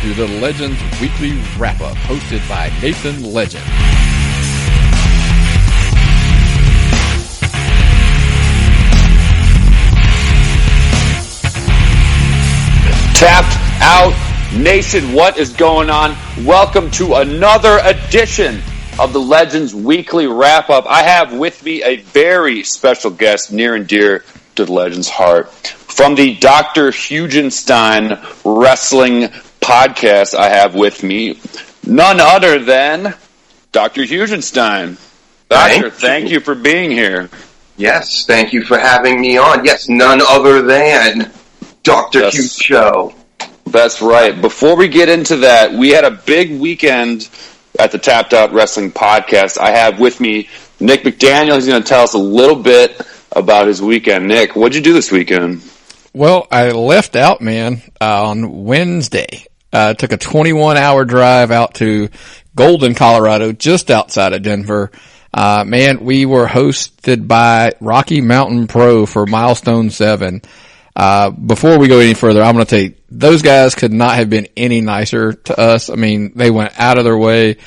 to the Legends Weekly Wrap-Up, hosted by Nathan Legend. Tapped Out Nation, what is going on? Welcome to another edition of the Legends Weekly Wrap-Up. I have with me a very special guest near and dear to the Legends' heart. From the Dr. Hugenstein Wrestling Podcast, I have with me none other than Dr. Hugenstein. Doctor, thank you for being here. Yes, thank you for having me on. Yes, none other than Dr. Hugh Show. That's right. Before we get into that, we had a big weekend at the Tapped Out Wrestling Podcast. I have with me Nick McDaniel. He's going to tell us a little bit about his weekend. Nick, what'd you do this weekend? Well, I left out, man, on Wednesday. Took a 21-hour drive out to Golden, Colorado, just outside of Denver. Man, we were hosted by Rocky Mountain Pro for Milestone 7. Before we go any further, I'm going to tell you, those guys could not have been any nicer to us. I mean, they went out of their way,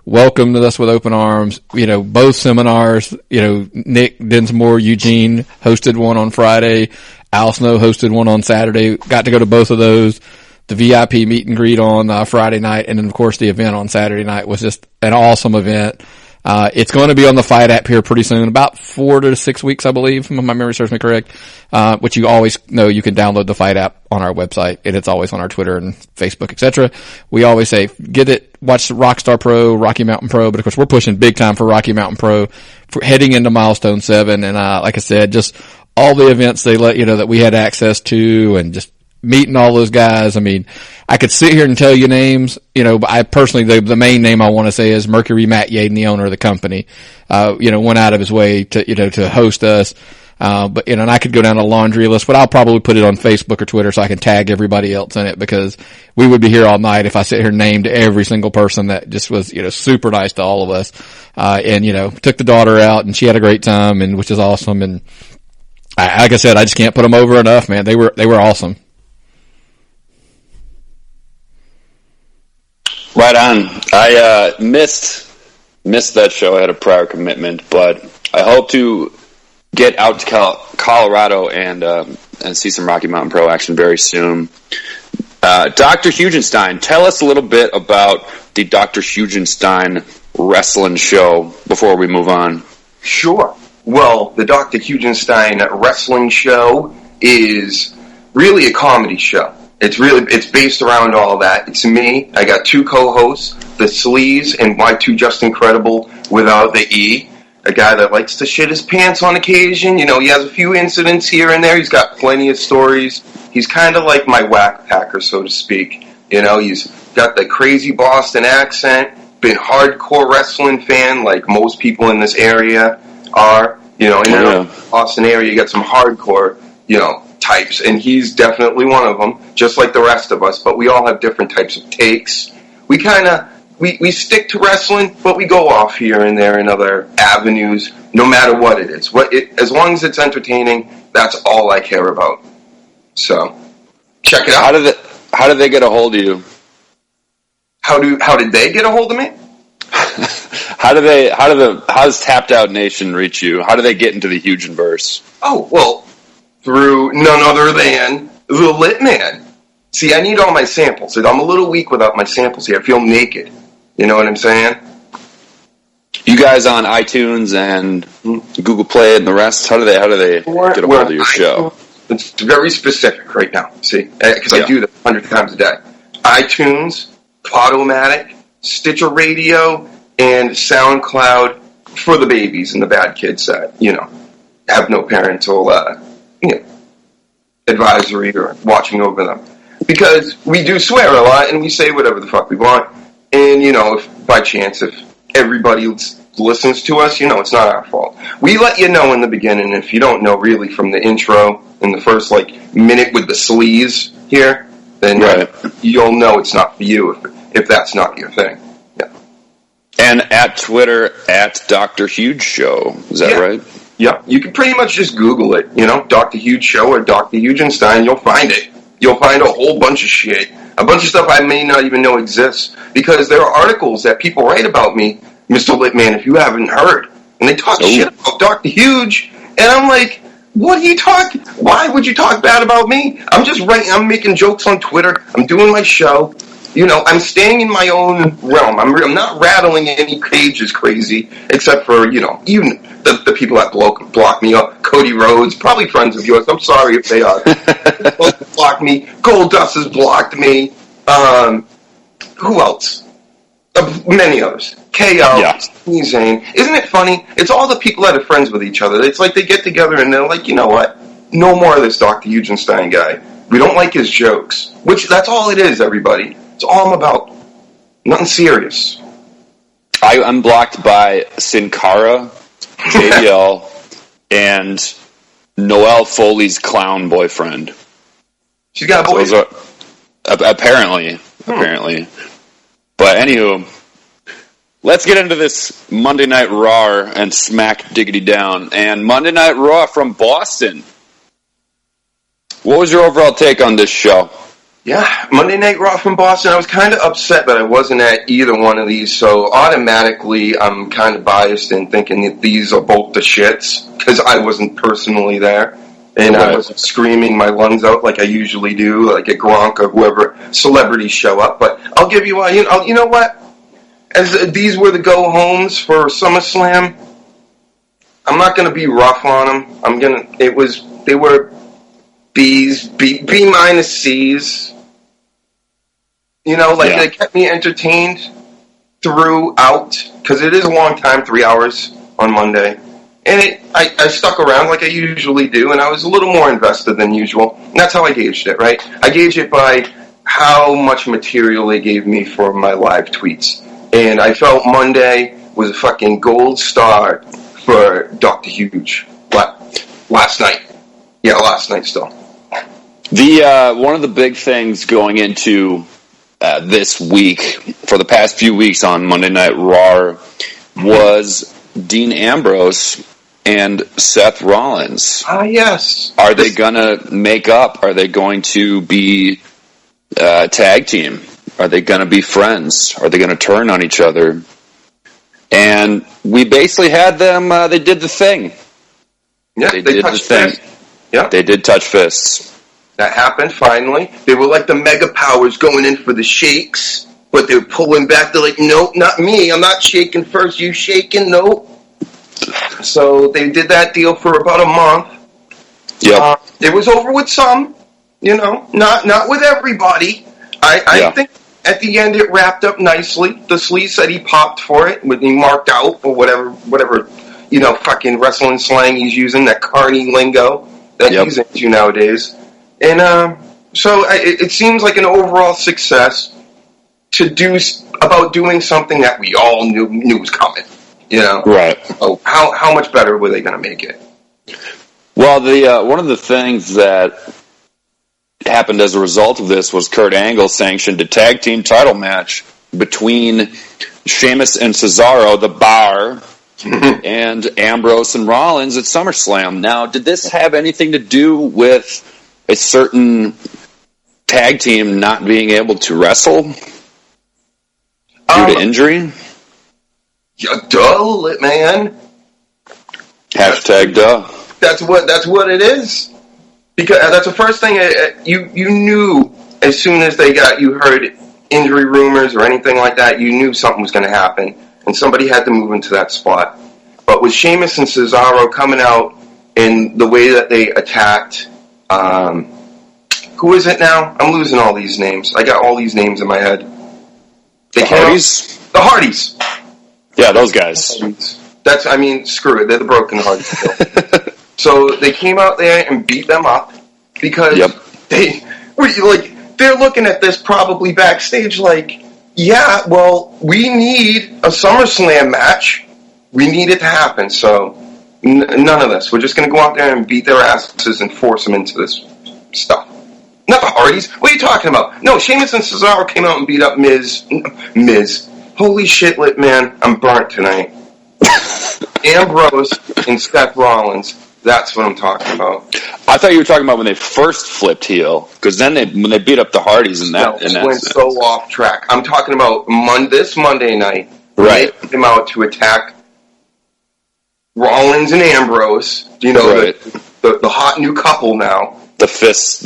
welcomed us with open arms. You know, both seminars, you know, Nick Dinsmore, Eugene hosted one on Friday. Al Snow hosted one on Saturday. Got to go to both of those. The VIP meet and greet on Friday night, and then of course the event on Saturday night was just an awesome event. It's going to be on the Fight app here pretty soon, about 4 to 6 weeks, I believe, if my memory serves me correct. Which you always know you can download the Fight app on our website, and it's always on our Twitter and Facebook, etc. We always say, get it, watch Rockstar Pro, Rocky Mountain Pro, but of course we're pushing big time for Rocky Mountain Pro for heading into Milestone 7, and like I said, just all the events they let you know that we had access to, and just meeting all those guys. I mean, I could sit here and tell you names, you know, but I personally, the main name I want to say is Mercury Matt Yaden, the owner of the company, you know, went out of his way to, you know, to host us. But, you know, and I could go down a laundry list, but I'll probably put it on Facebook or Twitter so I can tag everybody else in it, because we would be here all night if I sit here and named every single person that just was, you know, super nice to all of us. And, you know, took the daughter out and she had a great time, and which is awesome. And like I said, I just can't put them over enough, man. They were awesome. Right on. I missed that show. I had a prior commitment, but I hope to get out to Colorado and see some Rocky Mountain Pro action very soon. Dr. Hugenstein, tell us a little bit about the Dr. Hugenstein Wrestling Show before we move on. Sure. Well, the Dr. Hugenstein Wrestling Show is really a comedy show. It's based around all that. It's me. I got two co-hosts, the Sleaze and Y2 Just Incredible without the E. A guy that likes to shit his pants on occasion. You know, he has a few incidents here and there. He's got plenty of stories. He's kind of like my whack packer, so to speak. You know, he's got the crazy Boston accent, been hardcore wrestling fan like most people in this area are. You know, in the Boston area, you got some hardcore, you know, types, and he's definitely one of them, just like the rest of us, but we all have different types of takes. We stick to wrestling, but we go off here and there in other avenues, no matter what it is. As long as it's entertaining, that's all I care about. So, check it out. How did they get a hold of you? How did they get a hold of me? How does Tapped Out Nation reach you? How do they get into the Hugenverse? Oh, well, through none other than the Lit Man. See, I need all my samples. I'm a little weak without my samples here. I feel naked. You know what I'm saying? You guys on iTunes and Google Play and the rest, how do they get a hold of your show? It's very specific right now, see? Because I do that 100 times a day. iTunes, Podomatic, Stitcher Radio, and SoundCloud for the babies and the bad kids that, you know, have no parental advisory or watching over them. Because we do swear a lot and we say whatever the fuck we want. And, you know, if by chance, if everybody listens to us, you know, it's not our fault. We let you know in the beginning. If you don't know really from the intro in the first, minute with the sleaze here, then you'll know it's not for you if that's not your thing. Yeah. And at Twitter, at Dr. Huge Show. Is that right? Yeah, you can pretty much just Google it, you know, Dr. Huge Show or Dr. Hugenstein, you'll find it. You'll find a whole bunch of shit a bunch of stuff I may not even know exists, because there are articles that people write about me, Mr. Litman, if you haven't heard, and they talk shit about Dr. Huge, and I'm like, what are you talking? Why would you talk bad about me? I'm just writing. I'm making jokes on Twitter. I'm doing my show. You know, I'm staying in my own realm. I'm not rattling any cages crazy, except for, you know, even the people that block me up. Cody Rhodes, probably friends of yours. I'm sorry if they are. Blocked me. Goldust has blocked me. Who else? Many others. KO, Sami Zayn. Isn't it funny? It's all the people that are friends with each other. It's like they get together and they're like, you know what? No more of this Dr. Hugenstein guy. We don't like his jokes. Which, that's all it is, everybody. It's all I'm about. Nothing serious. I unblocked by Sin Cara, JBL, and Noelle Foley's clown boyfriend. She's got a boyfriend? Apparently. But anywho, let's get into this Monday Night Raw and Smack Diggity Down. And Monday Night Raw from Boston. What was your overall take on this show? Yeah, Monday Night Raw from Boston. I was kind of upset that I wasn't at either one of these, so automatically I'm kind of biased in thinking that these are both the shits, because I wasn't personally there, and I wasn't screaming my lungs out like I usually do, like a Gronk or whoever celebrities show up. But I'll give you you know what? As these were the go-homes for SummerSlam, I'm not going to be rough on them. They were B's, B minus C's. You know, they kept me entertained throughout, because it is a long time, 3 hours on Monday. And I stuck around like I usually do, and I was a little more invested than usual. And that's how I gauged it, right? I gauged it by how much material they gave me for my live tweets. And I felt Monday was a fucking gold star for Dr. Huge. Last night. Yeah, last night still. One of the big things going into this week, for the past few weeks on Monday Night Raw, was Dean Ambrose and Seth Rollins. Yes. Are they going to make up? Are they going to be tag team? Are they going to be friends? Are they going to turn on each other? And we basically had them, they did the thing. Yeah, they did the thing. Yeah. They did touch fists. That happened, finally. They were like the mega powers going in for the shakes, but they were pulling back. They're like, nope, not me. I'm not shaking first. You shaking? Nope. So they did that deal for about a month. Yep. It was over with some, you know, not with everybody. I think at the end it wrapped up nicely. The Slee said he popped for it when he marked out or whatever, you know, fucking wrestling slang he's using, that carny lingo that he's into nowadays. And so it seems like an overall success to doing something that we all knew was coming. You know, right? So how much better were they going to make it? Well, the one of the things that happened as a result of this was Kurt Angle sanctioned a tag team title match between Sheamus and Cesaro, the Bar, and Ambrose and Rollins at SummerSlam. Now, did this have anything to do with a certain tag team not being able to wrestle due to injury? Yeah, duh, man. Hashtag duh. That's what it is. Because that's the first thing you knew as soon as you heard injury rumors or anything like that. You knew something was going to happen, and somebody had to move into that spot. But with Sheamus and Cesaro coming out in the way that they attacked, who is it now? I'm losing all these names. I got all these names in my head. The Hardys? The Hardys. Yeah, those guys. Screw it. They're the Broken Hardys. So they came out there and beat them up because they're looking at this probably backstage like, yeah, well, we need a SummerSlam match. We need it to happen. So none of this. We're just going to go out there and beat their asses and force them into this stuff. Not the Hardys. What are you talking about? No, Sheamus and Cesaro came out and beat up Miz. Holy shit, lit man. I'm burnt tonight. Ambrose and Seth Rollins That's what I'm talking about. I thought you were talking about when they first flipped heel, because then when they beat up the Hardys in that. Went so off track. I'm talking about this Monday night. Right. They came out to attack Rollins and Ambrose. The hot new couple now. The fist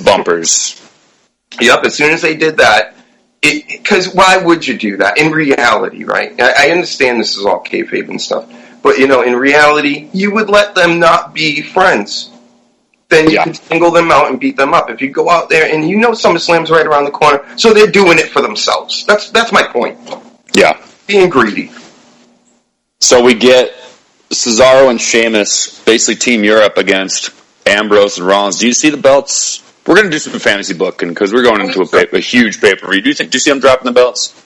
bumpers. Yep. As soon as they did that, because why would you do that in reality, right? I understand this is all kayfabe and stuff. But, in reality, you would let them not be friends. Then you could single them out and beat them up. If you go out there and SummerSlam's right around the corner, so they're doing it for themselves. That's my point. Yeah. Being greedy. So we get Cesaro and Sheamus, basically Team Europe against Ambrose and Rollins. Do you see the belts? We're going to do some fantasy booking because we're going into a huge pay-per-view. Do you see them dropping the belts?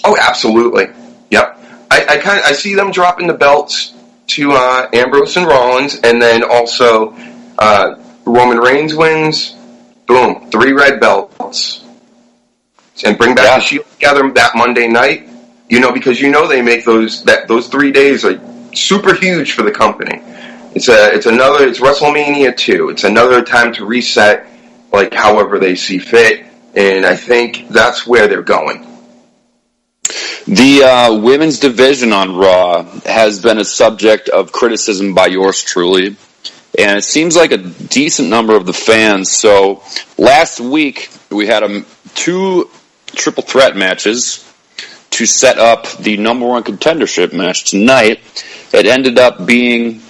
Oh, absolutely. Yep. I see them dropping the belts to Ambrose and Rollins, and then also Roman Reigns wins. Boom, 3 red belts, and bring back the Shield together that Monday night. Because they make those 3 days are super huge for the company. It's WrestleMania 2. It's another time to reset, like however they see fit, and I think that's where they're going. The women's division on Raw has been a subject of criticism by yours truly, and it seems like a decent number of the fans. So last week we had 2 triple threat matches to set up the number 1 contendership match tonight. It ended up being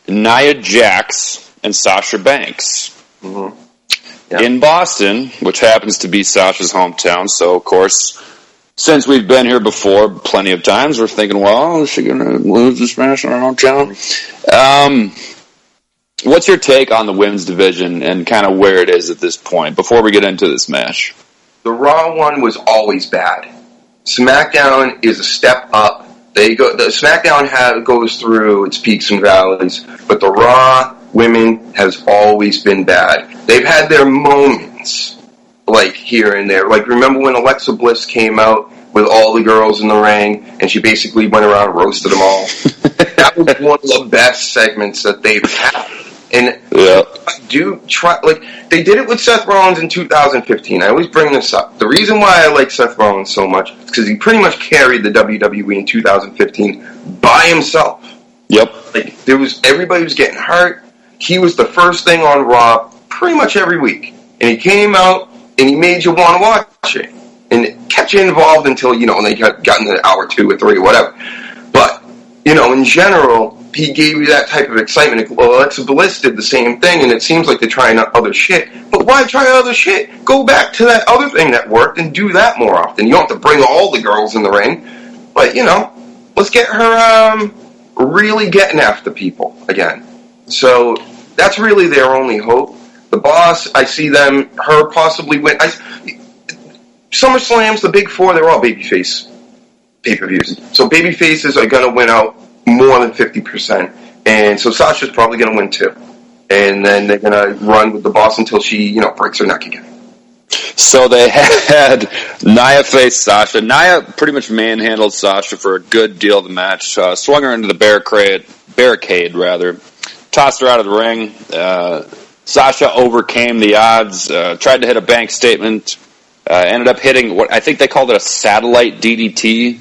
Nia Jax and Sasha Banks in Boston, which happens to be Sasha's hometown. So, of course, since we've been here before plenty of times, we're thinking, well, is she going to lose this match in her hometown? What's your take on the women's division and kind of where it is at this point before we get into this match? The Raw one was always bad. SmackDown is a step up. The SmackDown goes through its peaks and valleys, but the Raw women has always been bad. They've had their moments, like here and there. Like, remember when Alexa Bliss came out with all the girls in the ring, and she basically went around and roasted them all? That was one of the best segments that they've had. And they did it with Seth Rollins in 2015. I always bring this up. The reason why I like Seth Rollins so much is because he pretty much carried the WWE in 2015 by himself. Yep. Everybody was getting hurt. He was the first thing on Raw pretty much every week. And he came out and he made you want to watch it. And it kept you involved until, when they got into hour 2 or 3 or whatever. But, in general, he gave you that type of excitement. Well, Alexa Bliss did the same thing, and it seems like they're trying other shit. But why try other shit? Go back to that other thing that worked and do that more often. You don't have to bring all the girls in the ring. But, let's get her really getting after people again. So that's really their only hope. The Boss, I see her possibly win. SummerSlams, the Big Four, they're all babyface pay-per-views. So babyfaces are going to win out more than 50%. And so Sasha's probably going to win too. And then they're going to run with the Boss until she, breaks her neck again. So they had Nia face Sasha. Nia pretty much manhandled Sasha for a good deal of the match. Swung her into the barricade, tossed her out of the ring. Sasha overcame the odds, tried to hit a bank statement, ended up hitting what I think they called it a satellite DDT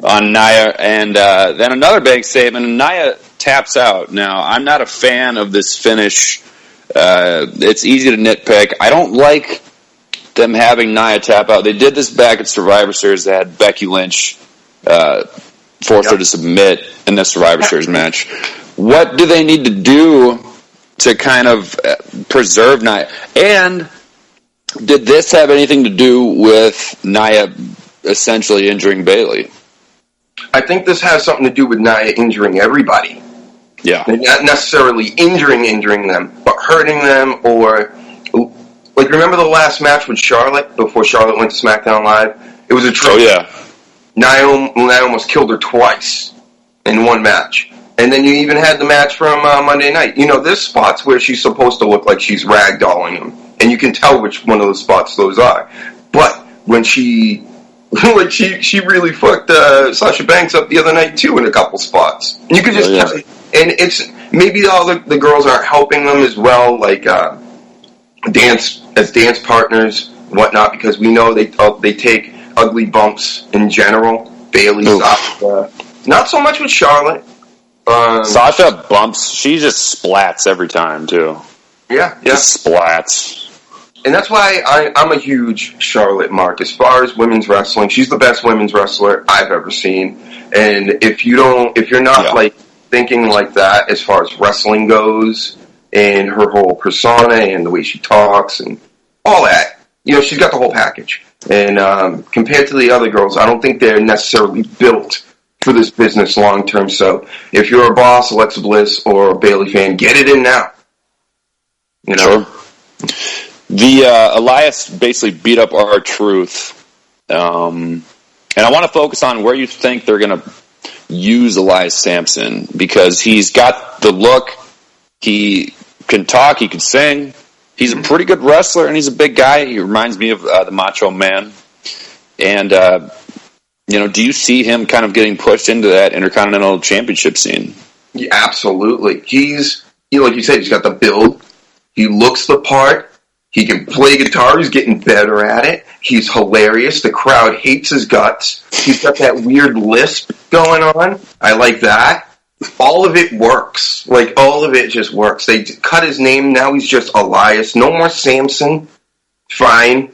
on Nia, and then another bank statement, and Nia taps out. Now, I'm not a fan of this finish. It's easy to nitpick. I don't like them having Nia tap out. They did this back at Survivor Series. They had Becky Lynch force her to submit in the Survivor Series match. What do they need to do to kind of preserve Nia? And did this have anything to do with Nia essentially injuring Bayley? I think this has something to do with Nia injuring everybody. Yeah. Not necessarily injuring them, but hurting them, or remember the last match with Charlotte before Charlotte went to SmackDown Live? It was a trip. Oh, yeah. Nia almost killed her twice in one match. And then you even had the match from Monday night. There's spots where she's supposed to look like she's ragdolling them, and you can tell which one of those spots those are. But when she Like, she really fucked Sasha Banks up the other night, too, in a couple spots. And you could just tell, and it's, maybe all the girls aren't helping them as well, like, dance partners, whatnot, because we know they take ugly bumps in general. Bayley, Sasha, not so much with Charlotte. Sasha bumps, she just splats every time, too. Yeah. Just splats. And that's why I'm a huge Charlotte mark. As far as women's wrestling, she's the best women's wrestler I've ever seen. And if you're not like thinking like that as far as wrestling goes, and her whole persona and the way she talks and all that, she's got the whole package. And compared to the other girls, I don't think they're necessarily built for this business long term. So if you're a Boss, Alexa Bliss, or a Bayley fan, get it in now. Sure. The Elias basically beat up R-Truth, and I want to focus on where you think they're going to use Elias Sampson, because he's got the look, he can talk, he can sing, he's a pretty good wrestler, and he's a big guy. He reminds me of the Macho Man, and do you see him kind of getting pushed into that Intercontinental Championship scene? Yeah, absolutely. He's, like you said, he's got the build, he looks the part. He can play guitar. He's getting better at it. He's hilarious. The crowd hates his guts. He's got that weird lisp going on. I like that. All of it works. Like, all of it just works. They cut his name. Now he's just Elias. No more Samson. Fine.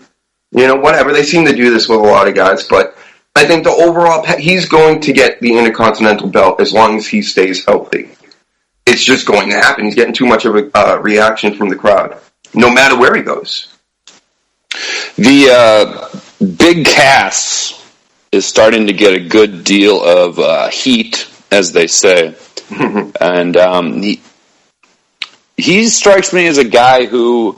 Whatever. They seem to do this with a lot of guys. But I think the overall... he's going to get the Intercontinental belt as long as he stays healthy. It's just going to happen. He's getting too much of a reaction from the crowd. No matter where he goes. The Big Cass is starting to get a good deal of heat, as they say. And he strikes me as a guy who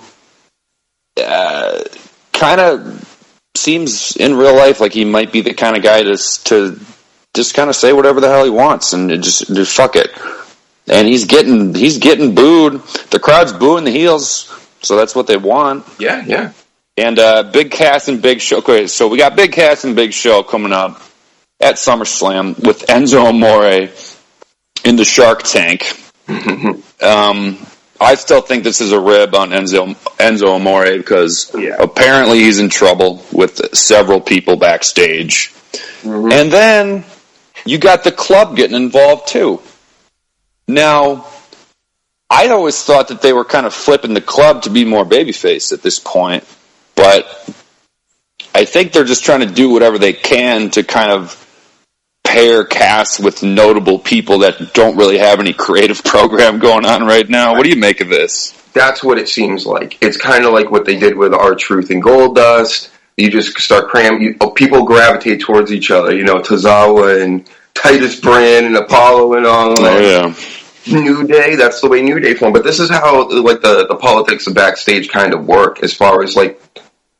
kind of seems in real life like he might be the kind of guy to just kind of say whatever the hell he wants and just fuck it. And he's getting booed. The crowd's booing the heels. So that's what they want. Yeah. And Big Cass and Big Show. Okay, so we got Big Cass and Big Show coming up at SummerSlam with Enzo Amore in the Shark Tank. I still think this is a rib on Enzo Amore because apparently he's in trouble with several people backstage. And then you got the club getting involved too. Now, I always thought that they were kind of flipping the club to be more babyface at this point, but I think they're just trying to do whatever they can to kind of pair Cass with notable people that don't really have any creative program going on right now. What do you make of this? That's what it seems like. It's kind of like what they did with R-Truth and Goldust. You just start cramming. People gravitate towards each other. Tozawa and Titus Brand and Apollo and all that. Oh, yeah. New Day, that's the way New Day formed. But this is how the politics of backstage kind of work as far as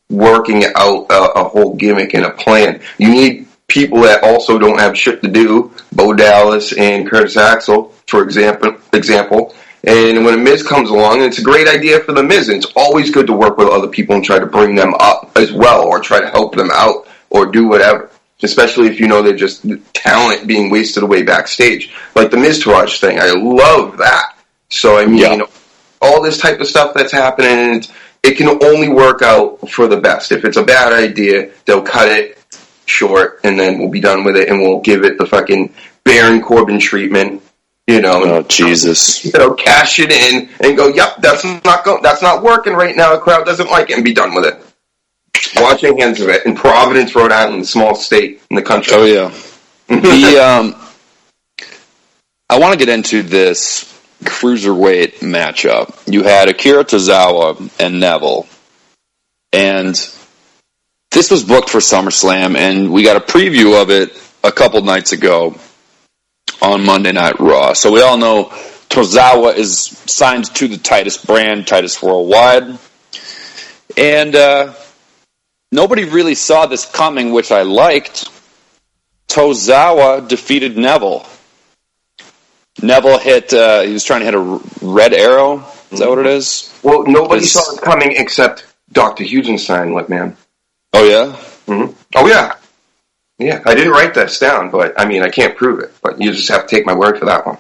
working out a whole gimmick and a plan. You need people that also don't have shit to do. Bo Dallas and Curtis Axel, for example. And when a Miz comes along, it's a great idea for the Miz. And it's always good to work with other people and try to bring them up as well, or try to help them out, or do whatever. Especially if they're just talent being wasted away backstage. Like the Miztourage thing. I love that. So, all this type of stuff that's happening, it can only work out for the best. If it's a bad idea, they'll cut it short, and then we'll be done with it, and we'll give it the fucking Baron Corbin treatment, Oh, Jesus. Cash it in, and go, yep, that's not working right now, the crowd doesn't like it, and be done with it. Washing hands of it in Providence, Rhode Island, a small state in the country. Oh yeah. I want to get into this cruiserweight matchup. You had Akira Tozawa and Neville, and this was booked for SummerSlam, and we got a preview of it a couple nights ago on Monday Night Raw. So we all know Tozawa is signed to the Titus brand, Titus Worldwide, and nobody really saw this coming, which I liked. Tozawa defeated Neville. Neville hit, he was trying to hit a red arrow. Is that what it is? Well, nobody saw it coming except Dr. Hugenstein, man. Oh, yeah? Mm-hmm. Oh, yeah. Yeah, I didn't write this down, but I mean, I can't prove it. But you just have to take my word for that one.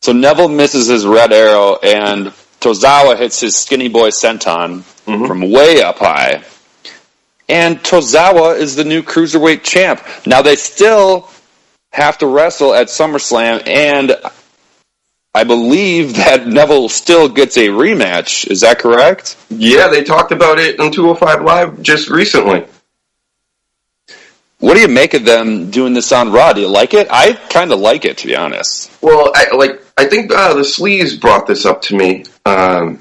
So Neville misses his red arrow, and Tozawa hits his skinny boy senton from way up high. And Tozawa is the new cruiserweight champ. Now they still have to wrestle at SummerSlam, and I believe that Neville still gets a rematch. Is that correct? Yeah, they talked about it on 205 Live just recently. What do you make of them doing this on Raw? Do you like it? I kind of like it, to be honest. Well, I think the Sleaze brought this up to me earlier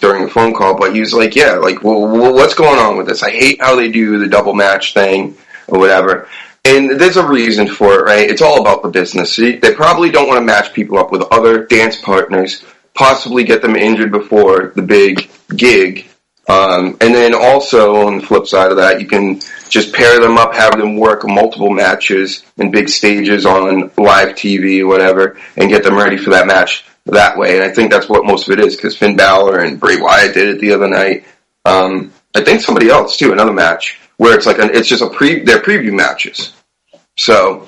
during the phone call, but he was like, yeah, like, well, what's going on with this? I hate how they do the double match thing or whatever. And there's a reason for it, right? It's all about the business. They probably don't want to match people up with other dance partners, possibly get them injured before the big gig. And then also, on the flip side of that, you can just pair them up, have them work multiple matches and big stages on live TV or whatever, and get them ready for that match that way. And I think that's what most of it is, because Finn Balor and Bray Wyatt did it the other night. I think somebody else, too, another match, where it's like it's just they're preview matches. So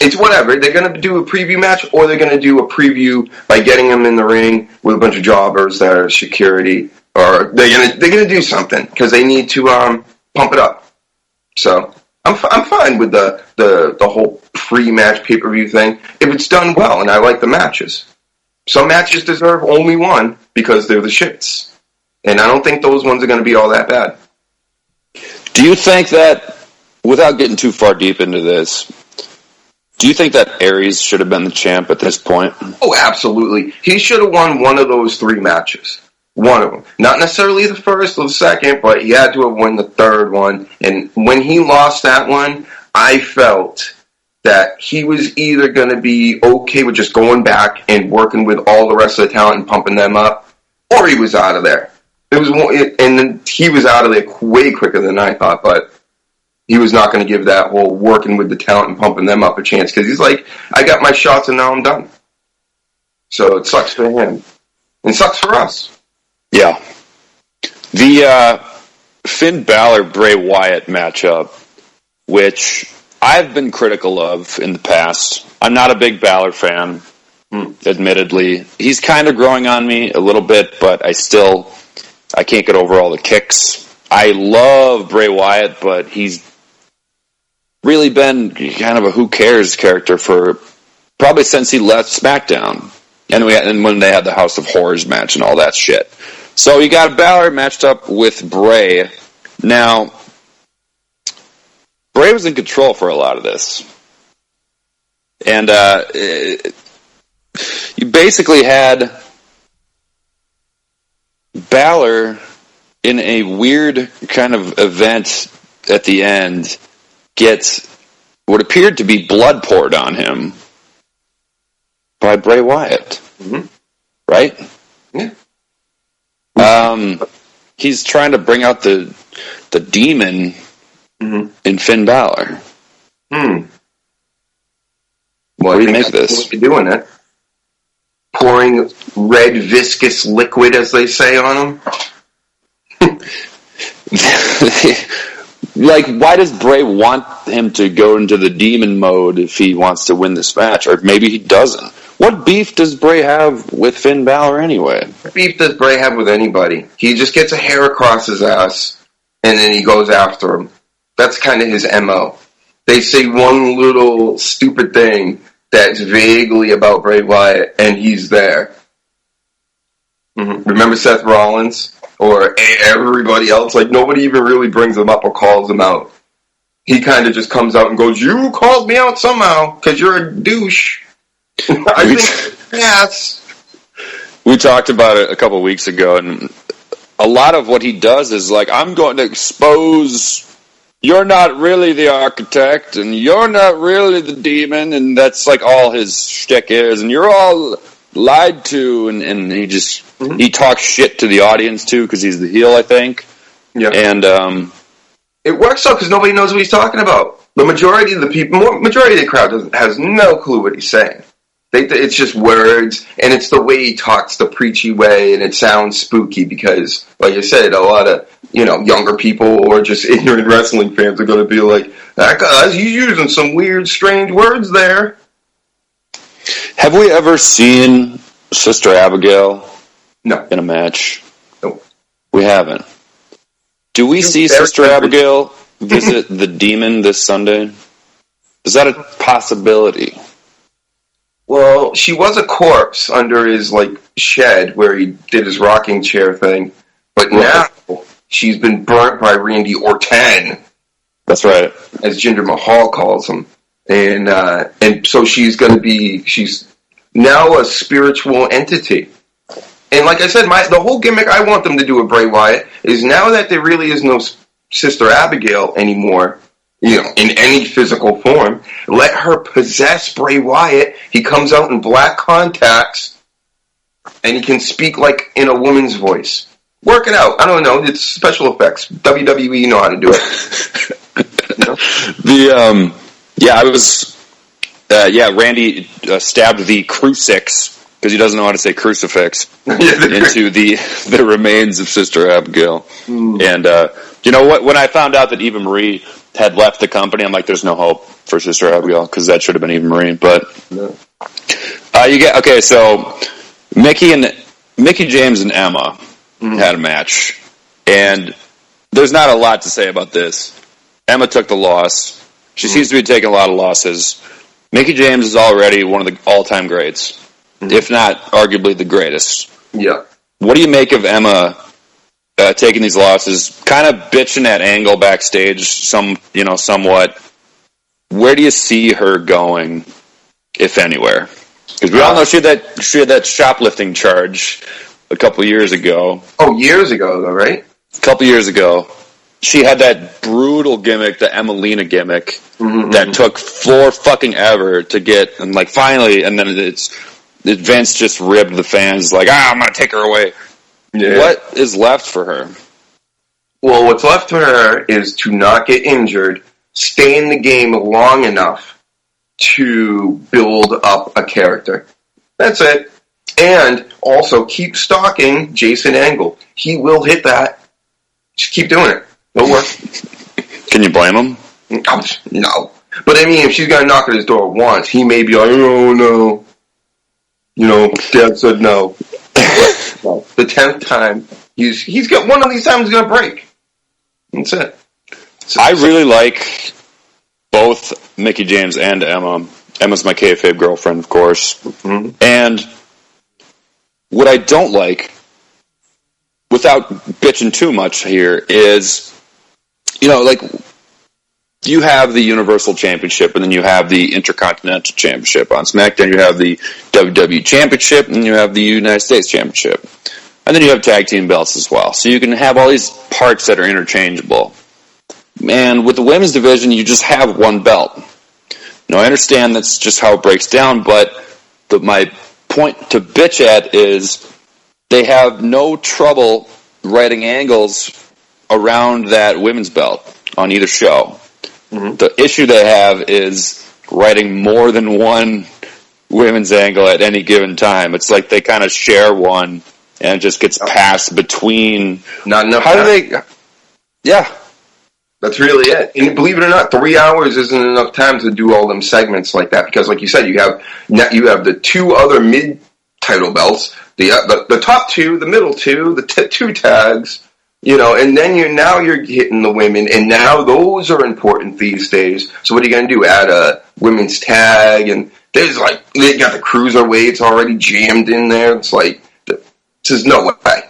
it's whatever. They're going to do a preview match, or they're going to do a preview by getting them in the ring with a bunch of jobbers that are security. Or they're gonna do something because they need to pump it up. So I'm fine with the whole pre-match pay-per-view thing if it's done well, and I like the matches. Some matches deserve only one because they're the shits, and I don't think those ones are going to be all that bad. Do you think that, without getting too far deep into this, do you think that Aries should have been the champ at this point? Oh, absolutely. He should have won one of those three matches. One of them. Not necessarily the first or the second, but he had to have won the third one. And when he lost that one, I felt that he was either going to be okay with just going back and working with all the rest of the talent and pumping them up, or he was out of there. And then he was out of there way quicker than I thought, but he was not going to give that whole working with the talent and pumping them up a chance, because he's like, I got my shots and now I'm done. So it sucks for him. And it sucks for us. Yeah. The Finn Balor-Bray Wyatt matchup, which I've been critical of in the past. I'm not a big Balor fan, admittedly. He's kind of growing on me a little bit, but I can't get over all the kicks. I love Bray Wyatt, but he's really been kind of a who cares character for probably since he left SmackDown. And when they had the House of Horrors match and all that shit. So you got Balor matched up with Bray. Now, Bray was in control for a lot of this. And you basically had Balor in a weird kind of event at the end get what appeared to be blood poured on him by Bray Wyatt. Mm-hmm. Right? Yeah. He's trying to bring out the demon in Finn Balor. Well, what do you make of this? What you're doing it. Pouring red viscous liquid, as they say, on him. Like, why does Bray want him to go into the demon mode if he wants to win this match? Or maybe he doesn't. What beef does Bray have with Finn Balor anyway? What beef does Bray have with anybody? He just gets a hair across his ass, and then he goes after him. That's kind of his MO. They say one little stupid thing that's vaguely about Bray Wyatt, and he's there. Remember Seth Rollins? Or everybody else? Like, nobody even really brings him up or calls him out. He kind of just comes out and goes, you called me out somehow, because you're a douche. I think, yes. We talked about it a couple weeks ago, and a lot of what he does is like, I'm going to expose you're not really the architect, and you're not really the demon, and that's like all his shtick is, and you're all lied to, and he just he talks shit to the audience too because he's the heel, I think. Yeah, and it works out because nobody knows what he's talking about. The majority of the people, majority of the crowd has no clue what he's saying. It's just words, and it's the way he talks, the preachy way, and it sounds spooky because, like I said, a lot of younger people or just ignorant wrestling fans are going to be like, that guy's he's using some weird, strange words there. Have we ever seen Sister Abigail No. in a match? No. We haven't. Do we see Sister Abigail visit the demon this Sunday? Is that a possibility? Well, she was a corpse under his, shed where he did his rocking chair thing. But now she's been burnt by Randy Orton. That's right. As Jinder Mahal calls him. And so she's now a spiritual entity. And like I said, the whole gimmick I want them to do with Bray Wyatt is now that there really is no Sister Abigail anymore, in any physical form, let her possess Bray Wyatt. He comes out in black contacts, and he can speak in a woman's voice. Work it out. I don't know. It's special effects. WWE know how to do it. Randy stabbed the crucifix, because he doesn't know how to say crucifix, into the remains of Sister Abigail. And, when I found out that Eva Marie had left the company, I'm like, there's no hope for Sister Abigail, because that should have been Eva Marie. But, so Mickie James and Emma had a match. And there's not a lot to say about this. Emma took the loss. She seems to be taking a lot of losses. Mickie James is already one of the all-time greats, if not arguably the greatest. Yeah. What do you make of Emma taking these losses, kind of bitching at Angle backstage, somewhat? Where do you see her going, if anywhere? Because we all know she had that shoplifting charge a couple years ago. Oh, years ago, though, right? A couple years ago. She had that brutal gimmick, the Emelina gimmick, that took fucking ever to get, and finally, and then Vince just ribbed the fans, I'm gonna take her away. Yeah. What is left for her? Well, what's left for her is to not get injured, stay in the game long enough to build up a character. That's it. And also keep stalking Jason Angle. He will hit that. Just keep doing it. It'll work. Can you blame him? No. But I mean, if she's gonna knock at his door once, he may be like, oh no. Dad said no. But, no. The 10th time, he's got one of these times he's gonna break. That's it. I really like both Mickie James and Emma. Emma's my kayfabe girlfriend, of course. Mm-hmm. And what I don't like, without bitching too much here, is, you have the Universal Championship, and then you have the Intercontinental Championship. On SmackDown, you have the WWE Championship, and you have the United States Championship. And then you have tag team belts as well. So you can have all these parts that are interchangeable. And with the women's division, you just have one belt. Now, I understand that's just how it breaks down, but my point to bitch at is they have no trouble writing angles around that women's belt on either show. Mm-hmm. The issue they have is writing more than one women's angle at any given time. It's like they kind of share one, and it just gets passed between. Not enough. How do they? Yeah. That's really it. And believe it or not, 3 hours isn't enough time to do all them segments like that, because like you said, you have the two other mid-title belts, the top two, the middle two, the two tags, and then you're hitting the women, and now those are important these days. So what are you going to do? Add a women's tag, and they got the cruiserweights already jammed in there. It's like, there's no way.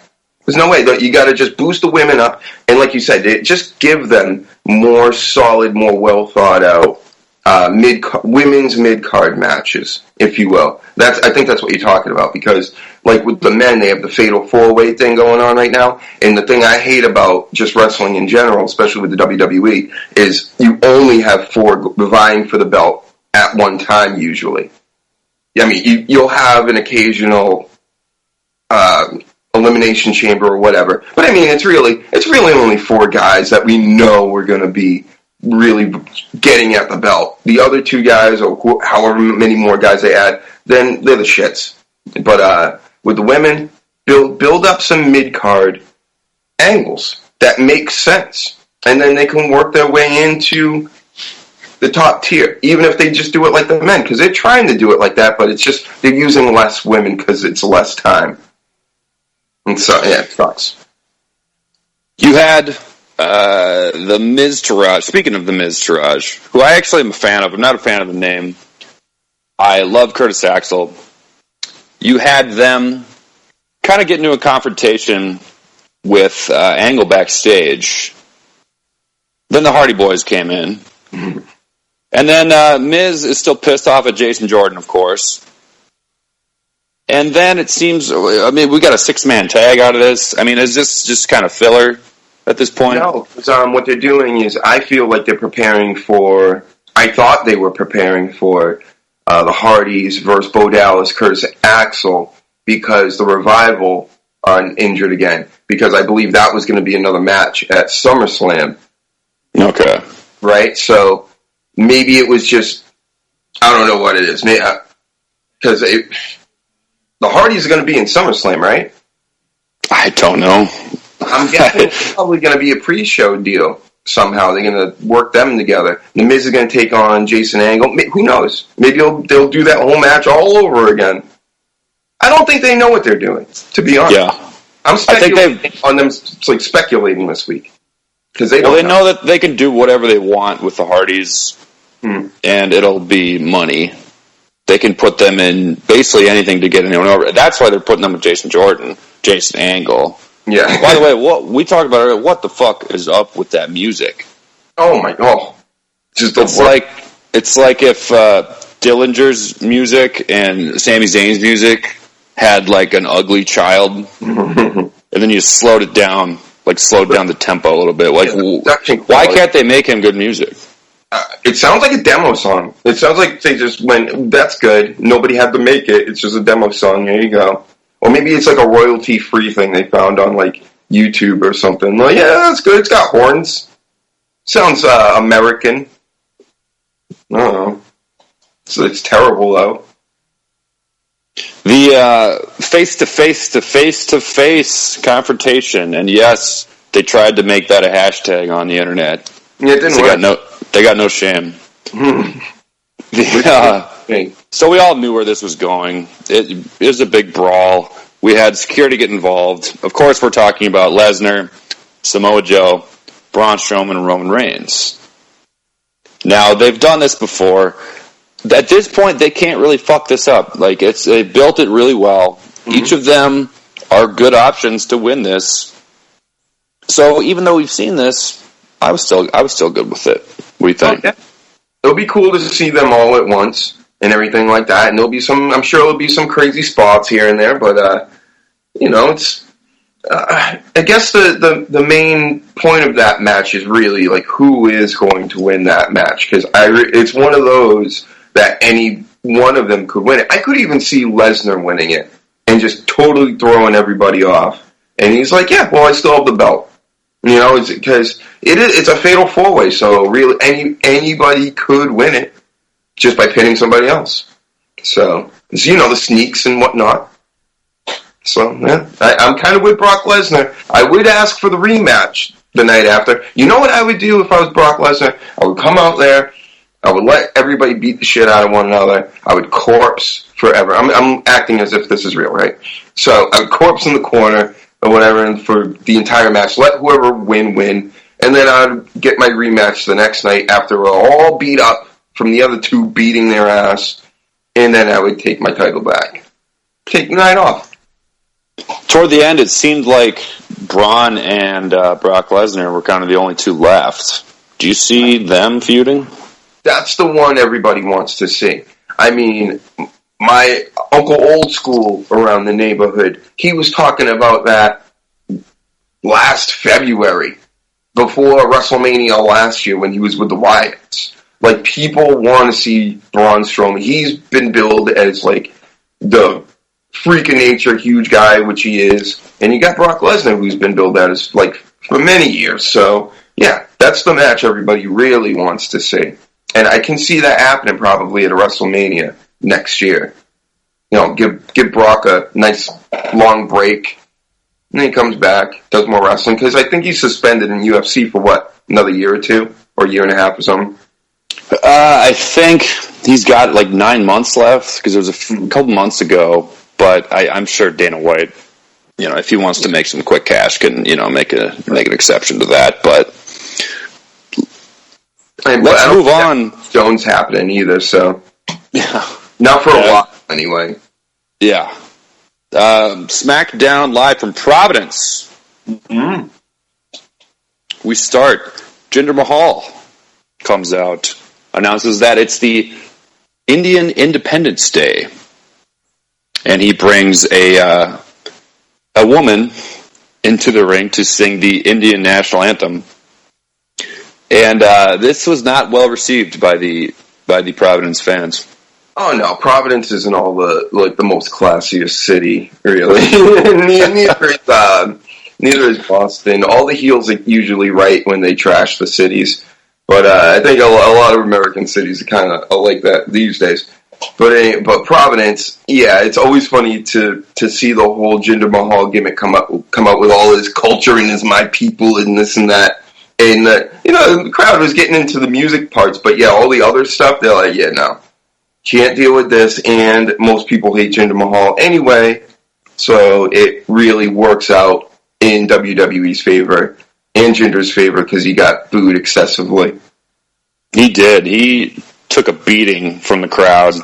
There's no way. You got to just boost the women up, and like you said, just give them more solid, more well thought out women's mid-card matches, if you will. I think that's what you're talking about, because like with the men, they have the fatal 4-way thing going on right now, and the thing I hate about just wrestling in general, especially with the WWE, is you only have 4 vying for the belt at one time usually. I mean, you'll have an occasional elimination chamber or whatever, but I mean, it's really only 4 guys that we know we're going to be really getting at the belt. The other 2 guys, or however many more guys they add, then they're the shits. But with the women, build up some mid-card angles. that makes sense. And then they can work their way into the top tier, even if they just do it like the men, because they're trying to do it like that, but it's just they're using less women because it's less time. And so, yeah, it sucks. You had the Miz Taraj. Speaking of the Miz Taraj, who I actually am a fan of. I'm not a fan of the name. I love Curtis Axel. You had them kind of get into a confrontation with Angle backstage. Then the Hardy Boys came in. Mm-hmm. And then Miz is still pissed off at Jason Jordan, of course. And then it seems, I mean, we got a 6-man tag out of this. I mean, is this just kind of filler at this point? No, what they're doing is, I feel like they're preparing for, I thought they were preparing for the Hardys versus Bo Dallas, Curtis Axel, because the Revival are injured again. Because I believe that was going to be another match at SummerSlam. Okay. Right? So maybe it was just, I don't know what it is. Because the Hardys are going to be in SummerSlam, right? I don't know. I'm guessing it's probably going to be a pre-show deal somehow. They're going to work them together. The Miz is going to take on Jason Angle. Who knows? Maybe they'll do that whole match all over again. I don't think they know what they're doing, to be honest. Yeah. I'm speculating on them, like speculating this week. Because they know that they can do whatever they want with the Hardys, and it'll be money. They can put them in basically anything to get anyone over. That's why they're putting them with Jason Jordan, Jason Angle. Yeah. By the way, what we talked about earlier, what the fuck is up with that music? Oh my god! It's like if Dillinger's music and Sami Zayn's music had like an ugly child, and then you slowed it down, like slowed down the tempo a little bit. Like, why can't they make him good music? It sounds like a demo song. It sounds like they just went, that's good. Nobody had to make it. It's just a demo song. There you go. Or maybe it's like a royalty-free thing they found on like YouTube or something. Like, yeah, that's good. It's got horns. Sounds American. I don't know. So it's terrible though. The face-to-face confrontation, and yes, they tried to make that a hashtag on the internet. Yeah, it didn't work. They got no shame. So we all knew where this was going. It was a big brawl. We had security get involved. Of course, we're talking about Lesnar, Samoa Joe, Braun Strowman, and Roman Reigns. Now, they've done this before. At this point, they can't really fuck this up. Like, they built it really well. Mm-hmm. Each of them are good options to win this. So even though we've seen this, I was still good with it. What do you think? Okay. It'll be cool to see them all at once and everything like that. And I'm sure there'll be some crazy spots here and there, but it's. I guess the main point of that match is really like who is going to win that match, because it's one of those that any one of them could win it. I could even see Lesnar winning it and just totally throwing everybody off. And he's like, yeah, well, I still have the belt. You know, because it's a fatal 4-way, so really anybody could win it just by pinning somebody else. So, the sneaks and whatnot. So, yeah, I'm kind of with Brock Lesnar. I would ask for the rematch the night after. You know what I would do if I was Brock Lesnar? I would come out there, I would let everybody beat the shit out of one another, I would corpse forever. I'm acting as if this is real, right? So, I would corpse in the corner, or whatever, and for the entire match, let whoever win, and then I'd get my rematch the next night after we're all beat up from the other two beating their ass, and then I would take my title back. Take the night off. Toward the end, it seemed like Braun and Brock Lesnar were kind of the only two left. Do you see them feuding? That's the one everybody wants to see. I mean, my Uncle Old School around the neighborhood, he was talking about that last February, before WrestleMania last year when he was with the Wyatts. Like, people want to see Braun Strowman. He's been billed as, like, the freak of nature, huge guy, which he is. And you got Brock Lesnar, who's been billed as, like, for many years. So, yeah, that's the match everybody really wants to see. And I can see that happening probably at a WrestleMania next year. You know, give Brock a nice long break, And then he comes back, does more wrestling, because I think he's suspended in UFC for what, another year or two, or a year and a half or something. I think he's got like 9 months left, because it was a couple months ago. But I'm sure Dana White, if he wants to make some quick cash, can make an exception to that. But let's move on. Jones happening either, so yeah, not for a while anyway. Yeah. SmackDown live from Providence. Mm-hmm. We start. Jinder Mahal comes out, announces that it's the Indian Independence Day, and he brings a woman into the ring to sing the Indian national anthem. And this was not well received by the Providence fans. Oh no, Providence isn't all the most classiest city, really. Neither is Boston. All the heels are usually right when they trash the cities, but I think a lot of American cities are kind of like that these days. But Providence, yeah, it's always funny to see the whole Jinder Mahal gimmick come up with all his culture and his my people and this and that. And the crowd was getting into the music parts, but yeah, all the other stuff, they're like, yeah, no. Can't deal with this, and most people hate Jinder Mahal anyway, so it really works out in WWE's favor and Jinder's favor because he got booed excessively. He did. He took a beating from the crowd,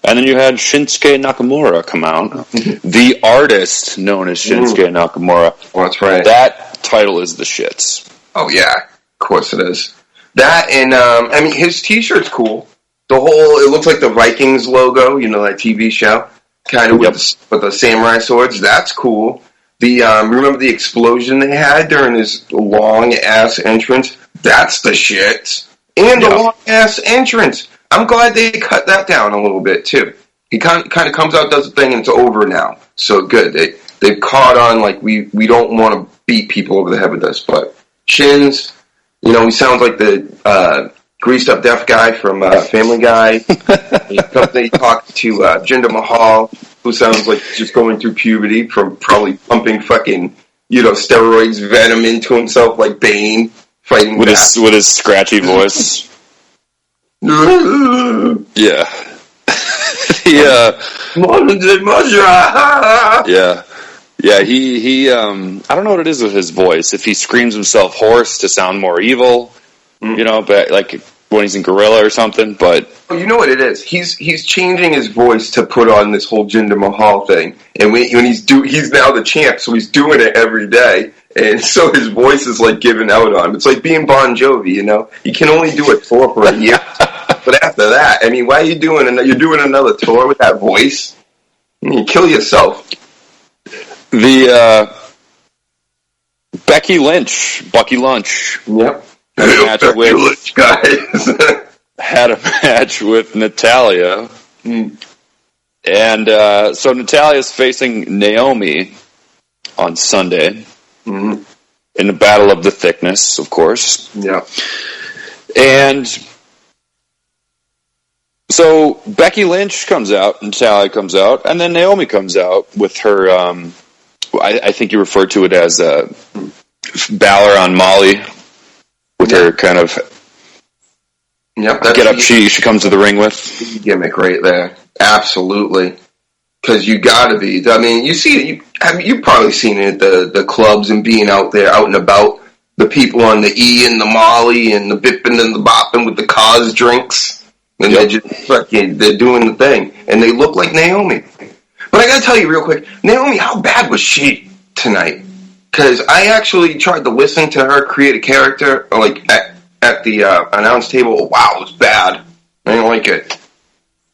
and then you had Shinsuke Nakamura come out, the artist known as Shinsuke Nakamura. Oh, that's right. That title is the shits. Oh, yeah. Of course it is. That, and, his t-shirt's cool. It looks like the Vikings logo, that TV show, kind of with the samurai swords. That's cool. Remember the explosion they had during his long-ass entrance? That's the shit. And the long-ass entrance. I'm glad they cut that down a little bit, too. He kind of comes out, does the thing, and it's over now. So good. They've caught on, like, we don't want to beat people over the head with this, but Shins, he sounds like the greased up deaf guy from Family Guy. He talks to Jinder Mahal, who sounds like just going through puberty from probably pumping fucking steroids, venom into himself like Bane, fighting with his scratchy voice. Yeah. Yeah, he I don't know what it is with his voice. If he screams himself hoarse to sound more evil, but like when he's in Gorilla or something, but... Oh, you know what it is? He's changing his voice to put on this whole Jinder Mahal thing, and when he's now the champ, so he's doing it every day, and so his voice is like giving out on him. It's like being Bon Jovi, You can only do a tour for a year, but after that, why are you doing another tour with that voice? You kill yourself. The Bucky Lunch. Yep. Had a match with Natalya. And so Natalia's facing Naomi on Sunday in the Battle of the Thickness, of course. Yeah. And so Becky Lynch comes out, Natalya comes out, and then Naomi comes out with her, I think you referred to it as Balor on Molly. With her kind of get up she comes to the ring with. Gimmick right there. Absolutely. Because you gotta be. You see it, you've probably seen it at the clubs and being out there, out and about. The people on the E and the Molly and the bipping and the bopping with the cause drinks. And they're doing the thing. And they look like Naomi. But I gotta tell you real quick, Naomi, how bad was she tonight? Because I actually tried to listen to her create a character, like, at the announce table. Wow, it was bad. I didn't like it.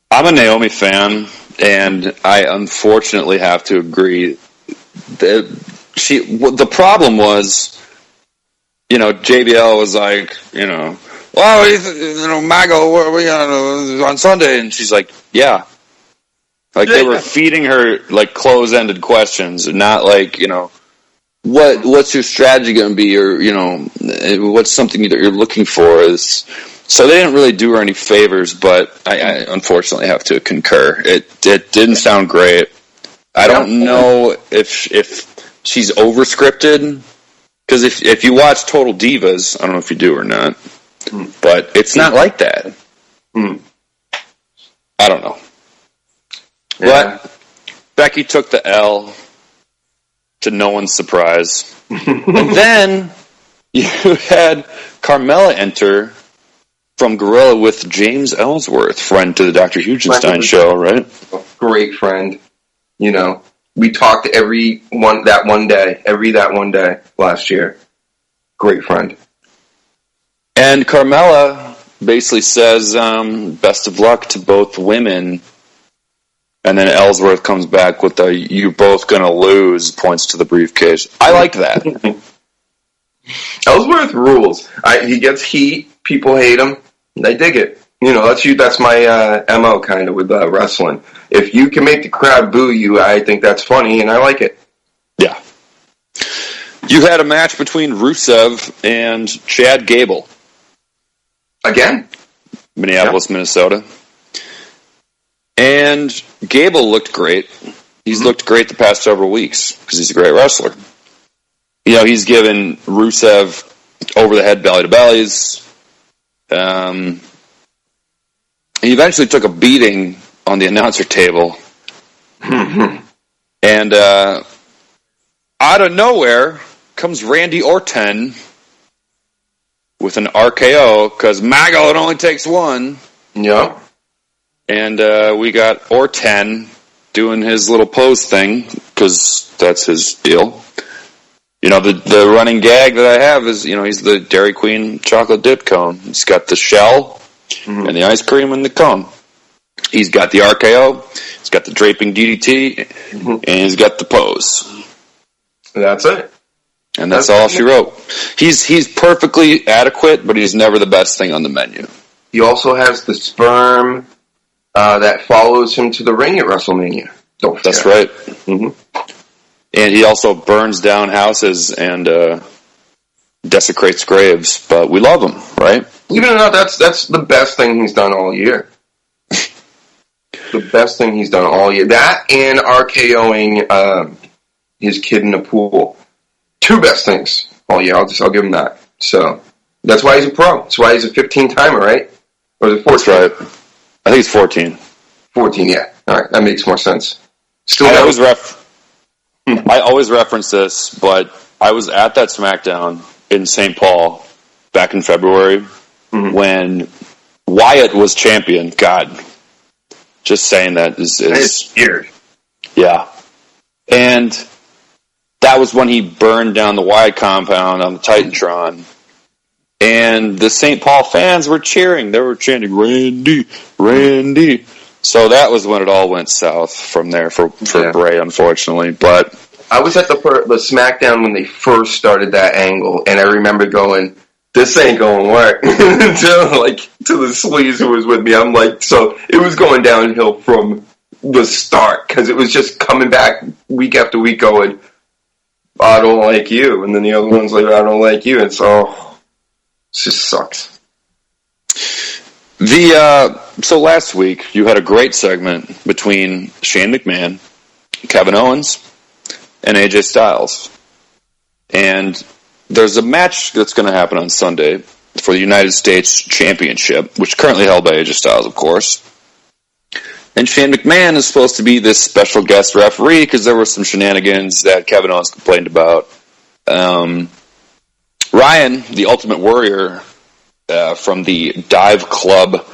I'm a Naomi fan, and I unfortunately have to agree that the problem was, JBL was like, Mago, on Sunday, and she's like, yeah. Like, they were feeding her, like, close-ended questions, and not like, what's your strategy going to be, or what's something that you're looking for? So they didn't really do her any favors, but I unfortunately have to concur. It didn't sound great. I don't know if she's over-scripted. Because if you watch Total Divas, I don't know if you do or not, but it's not like that. I don't know. Yeah. But Becky took the L, to no one's surprise. And then you had Carmella enter from Gorilla with James Ellsworth, friend to the Dr. Hugenstein show, right? Great friend. You know, we talked every that one day last year. Great friend. And Carmella basically says, best of luck to both women. And then Ellsworth comes back with the "you're both gonna lose" points to the briefcase. I liked that. Ellsworth rules. He gets heat. People hate him. I dig it. You know, that's my MO kind of with wrestling. If you can make the crowd boo you, I think that's funny, and I like it. Yeah. You had a match between Rusev and Chad Gable. Again? Minneapolis, Minnesota. And Gable looked great. He's looked great the past several weeks because he's a great wrestler. You know, he's given Rusev over-the-head belly-to-bellies. He eventually took a beating on the announcer table. And out of nowhere comes Randy Orton with an RKO because Mago, it only takes one. Yeah. And we got Orton doing his little pose thing because that's his deal. You know, the running gag that I have is, you know, he's the Dairy Queen chocolate dip cone. He's got the shell and the ice cream and the cone. He's got the RKO, he's got the draping DDT, and he's got the pose. That's it. And that's all she wrote. He's perfectly adequate, but he's never the best thing on the menu. He also has the sperm that follows him to the ring at WrestleMania. Don't forget. That's right. And he also burns down houses and desecrates graves, but we love him, right? Even though that's the best thing he's done all year. The best thing he's done all year. That and RKOing his kid in the pool. Two best things all year. I'll give him that. So that's why he's a pro. That's why he's a 15-timer, right? Or is it 14? That's right. I think it's 14. 14, yeah. All right, that makes more sense. I always reference this, but I was at that SmackDown in St. Paul back in February when Wyatt was champion. God, just saying that is weird. Yeah. And that was when he burned down the Wyatt compound on the Titantron. And the St. Paul fans were cheering. They were chanting, "Randy, Randy." So that was when it all went south from there for Bray, unfortunately. But I was at the SmackDown when they first started that angle, and I remember going, "This ain't going to work." To the sleaze who was with me, I'm like, so it was going downhill from the start because it was just coming back week after week, going, "I don't like you," and then the other one's like, "I don't like you," and so it just sucks. So last week, you had a great segment between Shane McMahon, Kevin Owens, and AJ Styles. And there's a match that's going to happen on Sunday for the United States Championship, which is currently held by AJ Styles, of course. And Shane McMahon is supposed to be this special guest referee because there were some shenanigans that Kevin Owens complained about. Ryan, the Ultimate Warrior, from the Dive Club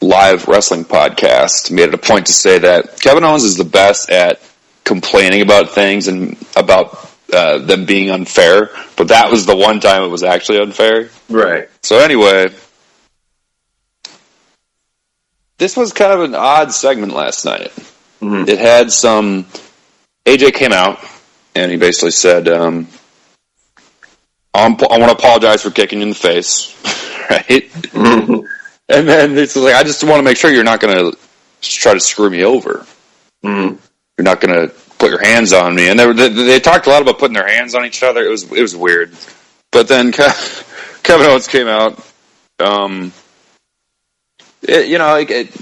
live wrestling podcast, made it a point to say that Kevin Owens is the best at complaining about things and about them being unfair, but that was the one time it was actually unfair. Right. So anyway, this was kind of an odd segment last night. It had some... AJ came out, and he basically said, I want to apologize for kicking you in the face, right? And then it's like, I just want to make sure you're not going to try to screw me over. You're not going to put your hands on me. And they talked a lot about putting their hands on each other. It was weird. But then Kevin Owens came out. It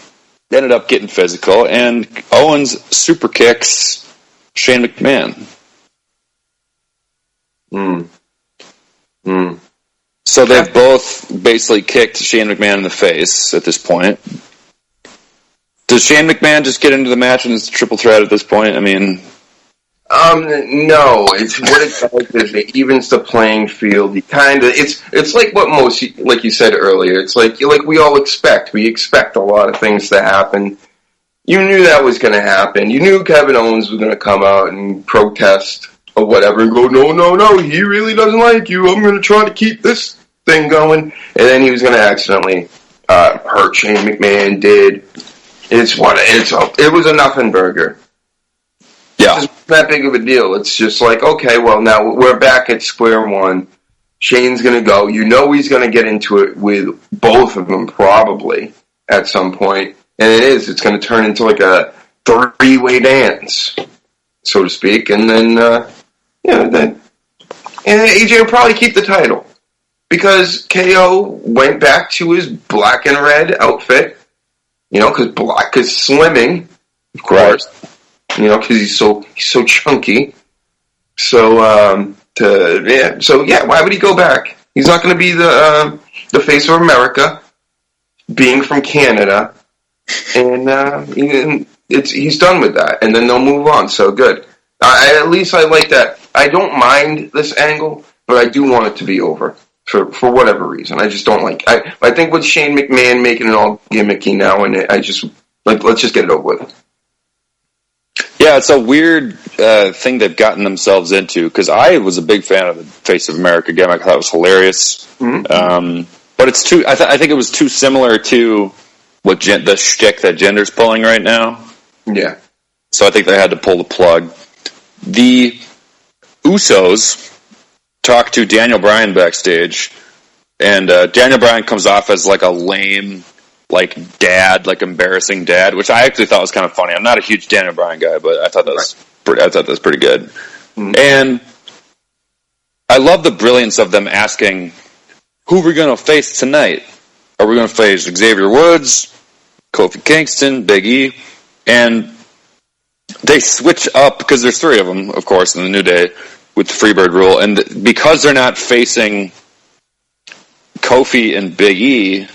ended up getting physical, and Owens super kicks Shane McMahon. So they've both basically kicked Shane McMahon in the face at this point. Does Shane McMahon just get into the match and it's a triple threat at this point? I mean... no. It's what it does is it evens the playing field. It's like what most, like you said earlier, it's like we all expect. We expect a lot of things to happen. You knew that was going to happen. You knew Kevin Owens was going to come out and protest or whatever and go, no, he really doesn't like you. I'm going to try to keep this thing going. And then he was going to accidentally hurt Shane McMahon. It was a nothing burger. Yeah. It's not that big of a deal. It's just like, okay, well, now we're back at square one. Shane's going to go. You know he's going to get into it with both of them probably at some point. And it's going to turn into like a three-way dance, so to speak. And then, and AJ will probably keep the title. Because KO went back to his black and red outfit. Because black is slimming, of course. Because he's so chunky. So, why would he go back? He's not going to be the face of America, being from Canada, and he's done with that. And then they'll move on. So good. At least I like that. I don't mind this angle, but I do want it to be over for whatever reason. I just don't like. I think with Shane McMahon making it all gimmicky now, and I just let's just get it over with. Yeah, it's a weird thing they've gotten themselves into, because I was a big fan of the Face of America gimmick. I thought it was hilarious. Mm-hmm. But it's too. I think it was too similar to what the shtick that Jinder's pulling right now. Yeah. So I think they had to pull the plug. The Usos talked to Daniel Bryan backstage, and Daniel Bryan comes off as like a lame, like dad, like embarrassing dad, which I actually thought was kind of funny. I'm not a huge Daniel Bryan guy, but I thought that was pretty good. Mm-hmm. And I love the brilliance of them asking, who are we going to face tonight? Are we going to face Xavier Woods, Kofi Kingston, Big E? And they switch up, because there's three of them, of course, in the New Day with the Freebird rule. And because they're not facing Kofi and Big E,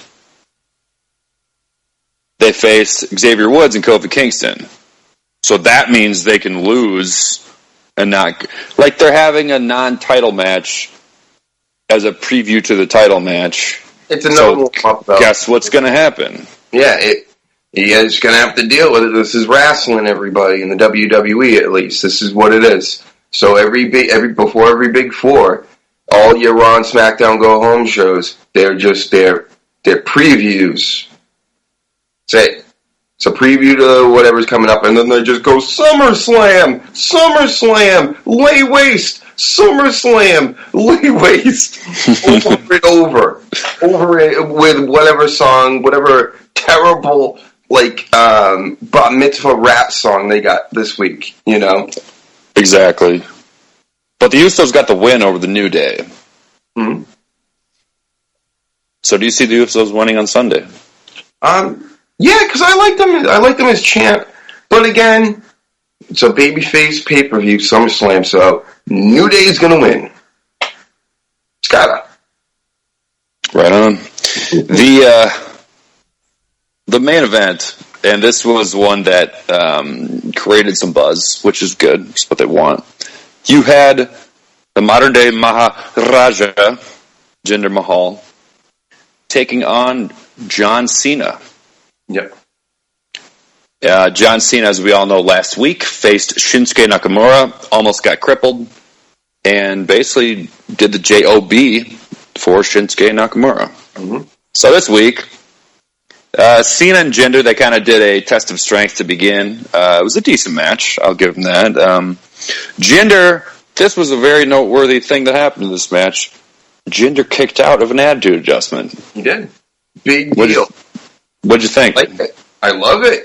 they face Xavier Woods and Kofi Kingston. So that means they can lose and not... Like, they're having a non-title match as a preview to the title match. It's another warm-up, though. Guess what's going to happen? Yeah, you guys going to have to deal with it. This is wrestling, everybody, in the WWE, at least. This is what it is. So before every Big Four, all your Raw and Smackdown go-home shows, they're just they're previews. That's it. It's a preview to whatever's coming up, and then they just go Summerslam, lay waste, SummerSlam, lay waste, over it with whatever song, whatever terrible bat mitzvah rap song they got this week. Exactly. But the Usos got the win over the New Day. Mm-hmm. So do you see the Usos winning on Sunday? Yeah, because I like them as champ. But again, it's a babyface pay-per-view SummerSlam, so New Day is going to win. It's gotta. Right on. The main event, and this was one that created some buzz, which is good. It's what they want. You had the modern-day Maharaja, Jinder Mahal, taking on John Cena. Yep. John Cena, as we all know, last week faced Shinsuke Nakamura, almost got crippled, and basically did the JOB for Shinsuke Nakamura. Mm-hmm. So this week, Cena and Jinder, they kind of did a test of strength to begin. It was a decent match. I'll give them that. Jinder, this was a very noteworthy thing that happened in this match. Jinder kicked out of an attitude adjustment. He did. Big deal. What'd you think? I love it.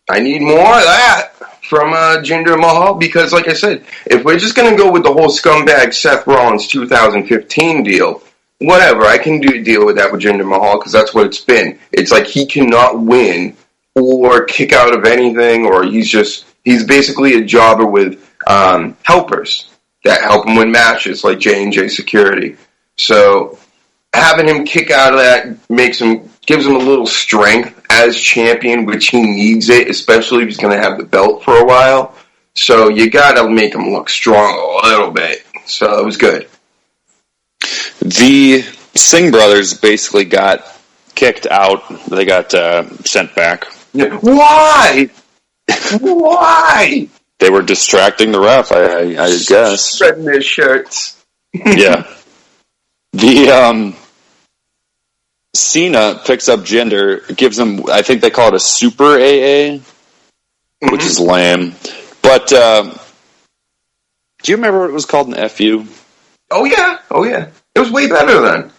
I need more of that from Jinder Mahal, because, like I said, if we're just going to go with the whole scumbag Seth Rollins 2015 deal, whatever, I can deal with that with Jinder Mahal, because that's what it's been. It's like he cannot win or kick out of anything, or he's basically a jobber with helpers. that help him win matches, like J&J Security. So having him kick out of that gives him a little strength as champion, which he needs it, especially if he's going to have the belt for a while. So you got to make him look strong a little bit. So it was good. The Singh brothers basically got kicked out. They got sent back. Yeah. Why? Why? They were distracting the ref, I guess. Spreading their shirts. Yeah. The Cena picks up Jinder, gives him, I think they call it a super AA, which is lame. But do you remember what it was called in FU? Oh yeah. It was way better then.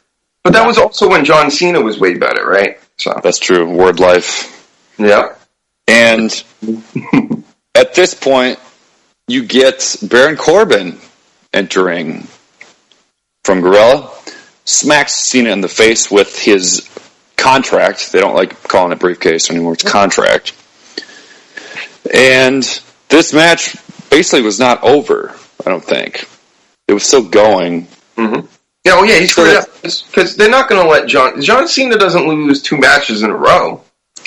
But that was also when John Cena was way better, right? So that's true. Word life. Yeah. And at this point, you get Baron Corbin entering from Gorilla, smacks Cena in the face with his contract. They don't like calling it briefcase anymore. It's contract. And this match basically was not over, I don't think. It was still going. Mm-hmm. Yeah, oh yeah, he's screwed up. Because they're not going to let John Cena doesn't lose 2 matches in a row.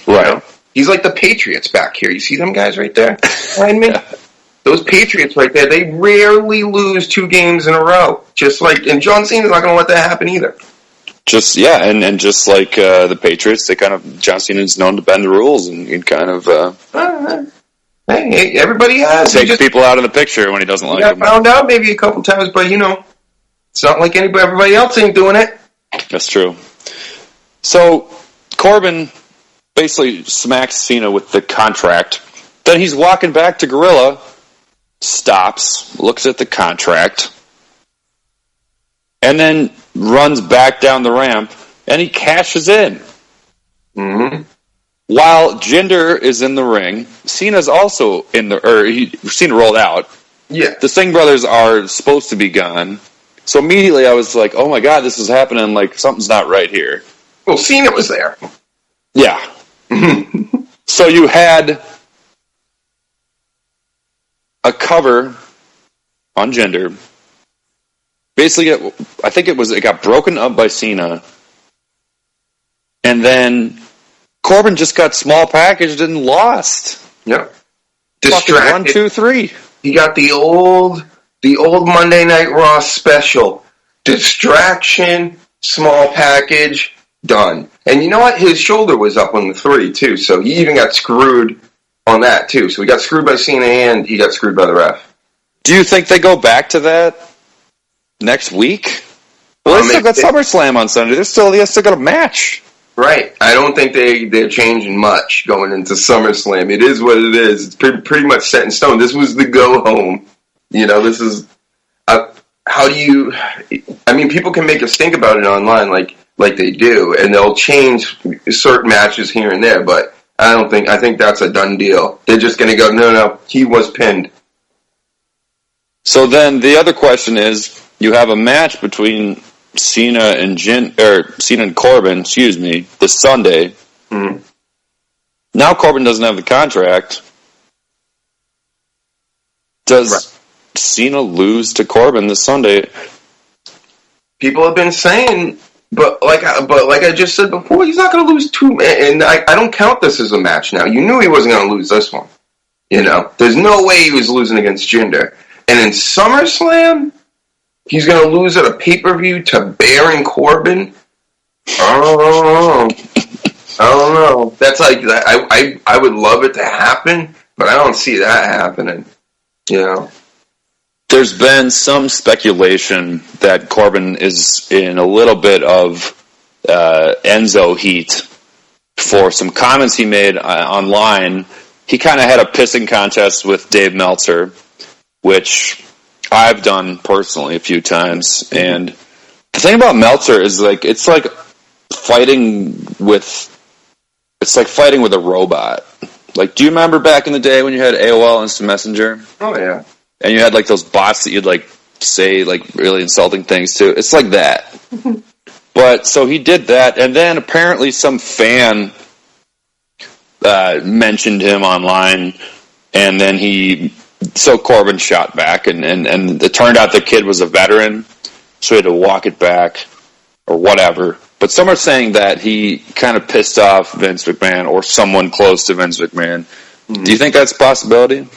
Right. You know? He's like the Patriots back here. You see them guys right there? Yeah. Those Patriots right there, they rarely lose 2 games in a row. And John Cena's not going to let that happen either. And just like the Patriots, John Cena's known to bend the rules and kind of hey, everybody has. Takes people out of the picture when he doesn't like them. I found out maybe a couple times, but it's not like everybody else ain't doing it. That's true. So Corbin basically smacks Cena with the contract. Then he's walking back to Gorilla, stops, looks at the contract, and then runs back down the ramp, and he cashes in. Mm-hmm. While Jinder is in the ring, Cena's also Cena rolled out. Yeah. The Singh brothers are supposed to be gone. So immediately I was like, oh my god, this is happening, like something's not right here. Well, Cena was there. Yeah. So you had a cover on Jinder. Basically, I think it got broken up by Cena. And then Corbin just got small packaged and lost. Yep. Distracted. 1, 2, 3. He got the old Monday Night Raw special. Distraction, small package, done. And you know what? His shoulder was up on the 3, too, so he even got screwed on that, too. So he got screwed by Cena and he got screwed by the ref. Do you think they go back to that next week? Well, they still got SummerSlam on Sunday. They still got a match. Right. I don't think they're changing much going into SummerSlam. It is what it is. It's pretty much set in stone. This was the go-home. This is... how do you... I mean, people can make us think about it online like they do, and they'll change certain matches here and there, but I think that's a done deal. They're just going to go, no, he was pinned. So then the other question is, you have a match between Cena and Corbin, this Sunday. Mm-hmm. Now Corbin doesn't have the contract. Does Cena lose to Corbin this Sunday? People have been saying, but like I just said before, he's not going to lose 2. And I don't count this as a match now. You knew he wasn't going to lose this one. There's no way he was losing against Jinder. And in SummerSlam, he's going to lose at a pay-per-view to Baron Corbin. I don't know. That's like I would love it to happen, but I don't see that happening. There's been some speculation that Corbin is in a little bit of Enzo heat for some comments he made online. He kind of had a pissing contest with Dave Meltzer, which I've done personally a few times. And the thing about Meltzer is it's like fighting with a robot. Like, do you remember back in the day when you had AOL Instant Messenger? Oh yeah. And you had those bots that you'd say really insulting things to. It's like that. But so he did that, and then apparently some fan mentioned him online, and then he so Corbin shot back, and it turned out the kid was a veteran, so he had to walk it back or whatever. But some are saying that he kind of pissed off Vince McMahon or someone close to Vince McMahon. Mm-hmm. Do you think that's a possibility?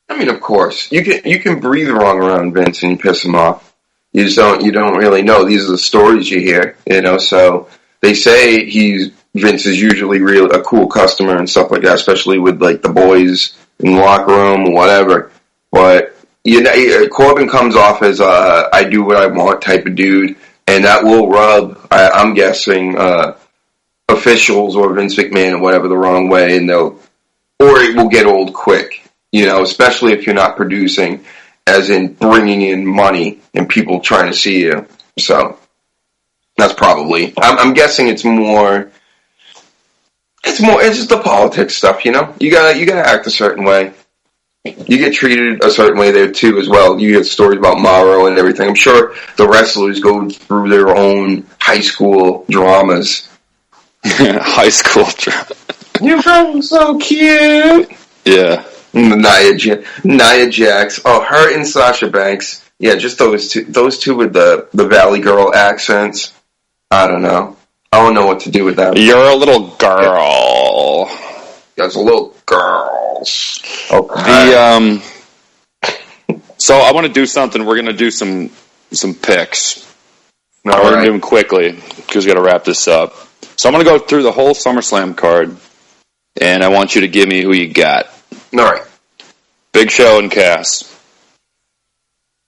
I mean, of course. You can breathe wrong around Vince and you piss him off. You don't really know. These are the stories you hear, so they say Vince is usually a cool customer and stuff like that, especially with like the boys in the locker room or whatever. But Corbin comes off as a I do what I want type of dude, and that will rub, I'm guessing, officials or Vince McMahon or whatever the wrong way, and or it will get old quick. Especially if you're not producing, as in bringing in money and people trying to see you. So that's probably. I'm guessing it's more. It's just the politics stuff, You gotta act a certain way. You get treated a certain way there too, as well. You get stories about Morrow and everything. I'm sure the wrestlers go through their own high school dramas. High school drama. You're so cute. Yeah. Nia Jax. Oh, her and Sasha Banks. Yeah, just those two with the Valley Girl accents. I don't know. I don't know what to do with that. You're a little girl. There's a little girls. Okay. So I want to do something. We're going to do some picks. We're going to do them quickly because we got to wrap this up. So I'm going to go through the whole SummerSlam card, and I want you to give me who you got. All right. Big Show and Cass.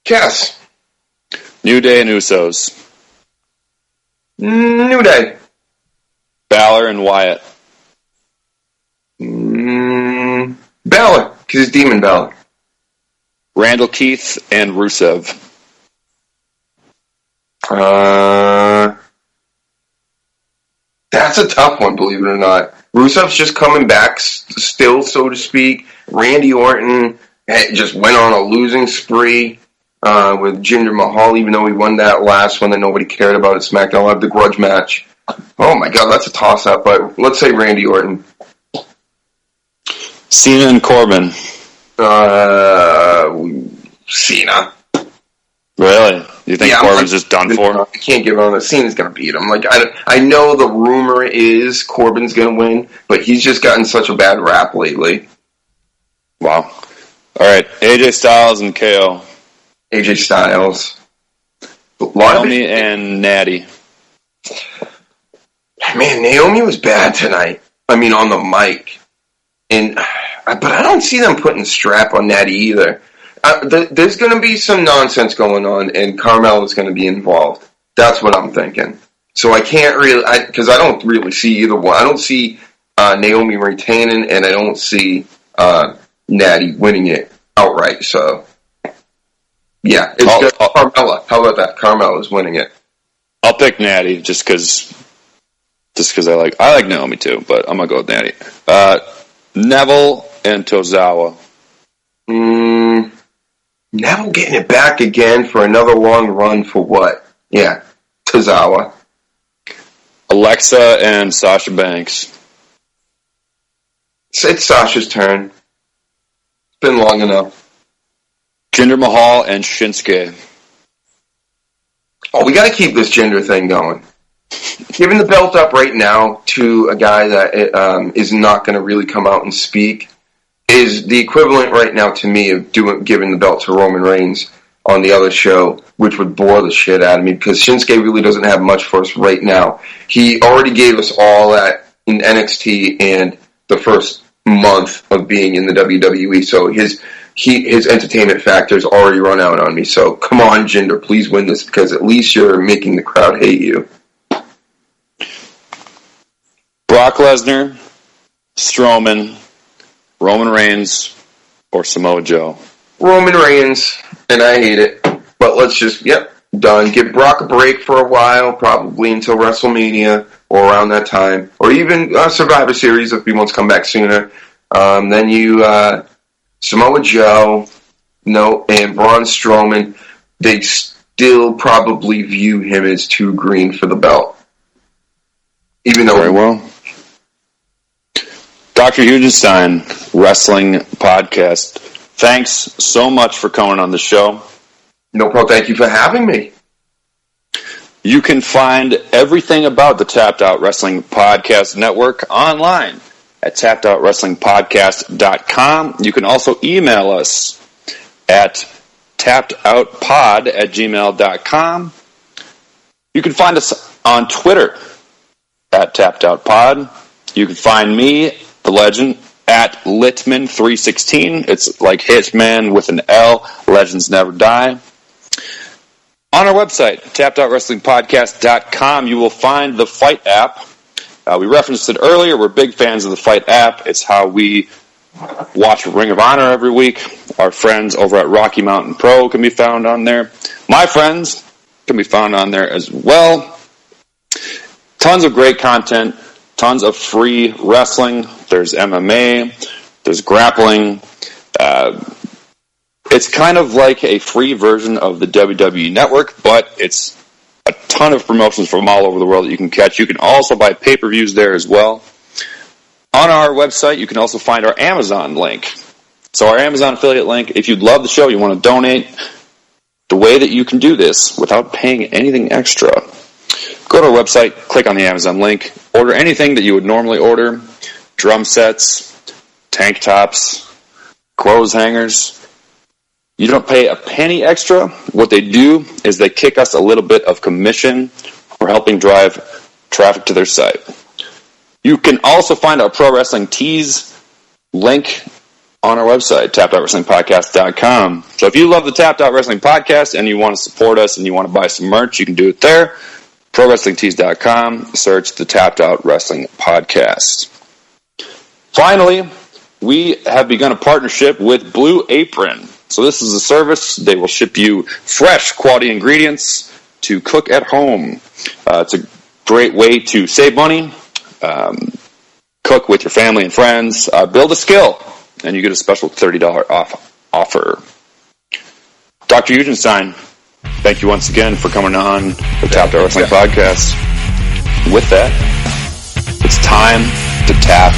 Cass. New Day and Usos. New Day. Balor and Wyatt. Balor, because it's Demon Balor. Randall Keith and Rusev. That's a tough one, believe it or not. Rusev's just coming back still, so to speak. Randy Orton just went on a losing spree with Jinder Mahal, even though he won that last one that nobody cared about at SmackDown. I'll have the grudge match. Oh my god, that's a toss-up, but let's say Randy Orton. Cena and Corbin. Cena. Really? You think Corbin's just done for? I can't give on that. Cena's going to beat him. Like I know the rumor is Corbin's going to win, but he's just gotten such a bad rap lately. Wow. All right, AJ Styles and KO. AJ Styles. Naomi and Natty. Man, Naomi was bad tonight. I mean, on the mic. But I don't see them putting strap on Natty either. There's going to be some nonsense going on, and Carmella's going to be involved. That's what I'm thinking. So I can't really, because I don't really see either one. I don't see Naomi retaining, and I don't see Natty winning it outright. So, yeah, it's good. Carmella. How about that? Carmella's winning it. I'll pick Natty just because I like Naomi too, but I'm gonna go with Natty. Neville and Tozawa. Neville getting it back again for another long run for what? Yeah, Tozawa. Alexa and Sasha Banks. It's Sasha's turn. It's been long enough. Jinder Mahal and Shinsuke. Oh, we got to keep this gender thing going. Giving the belt up right now to a guy that is not going to really come out and speak is the equivalent right now to me of giving the belt to Roman Reigns on the other show, which would bore the shit out of me because Shinsuke really doesn't have much for us right now. He already gave us all that in NXT and the first month of being in the WWE, so his entertainment factor's already run out on me. So come on, Jinder, please win this because at least you're making the crowd hate you. Brock Lesnar, Strowman, Roman Reigns, or Samoa Joe? Roman Reigns, and I hate it. But let's just, done. Give Brock a break for a while, probably until WrestleMania or around that time. Or even Survivor Series if he wants to come back sooner. Then you, Samoa Joe, and Braun Strowman, they still probably view him as too green for the belt. Even though... Very well. Dr. Hugenstein, Wrestling Podcast. Thanks so much for coming on the show. No problem. Thank you for having me. You can find everything about the Tapped Out Wrestling Podcast Network online at tappedoutwrestlingpodcast.com. You can also email us at tappedoutpod@gmail.com. You can find us on Twitter at tappedoutpod. You can find me, the legend, at Litman316. It's like Hitman with an L. Legends never die. On our website, tappedoutwrestlingpodcast.com, you will find the Fight app. We referenced it earlier. We're big fans of the Fight app. It's how we watch Ring of Honor every week. Our friends over at Rocky Mountain Pro can be found on there. My friends can be found on there as well. Tons of great content. Tons of free wrestling. There's MMA. There's grappling. It's kind of like a free version of the WWE Network, but it's a ton of promotions from all over the world that you can catch. You can also buy pay-per-views there as well. On our website, you can also find our Amazon link. So our Amazon affiliate link, if you love the show, you want to donate, the way that you can do this without paying anything extra, go to our website, click on the Amazon link, order anything that you would normally order, drum sets, tank tops, clothes hangers. You don't pay a penny extra. What they do is they kick us a little bit of commission for helping drive traffic to their site. You can also find our Pro Wrestling Tees link on our website, tappedoutwrestlingpodcast.com. So if you love the Tapped Out Wrestling Podcast and you want to support us and you want to buy some merch, you can do it there. ProWrestlingTees.com. Search the Tapped Out Wrestling Podcast. Finally, we have begun a partnership with Blue Apron. So this is a service. They will ship you fresh, quality ingredients to cook at home. It's a great way to save money, cook with your family and friends, build a skill, and you get a special $30 off offer. Dr. Hugenstein, thank you once again for coming on the Tapped Out Wrestling Podcast. With that, it's time to tap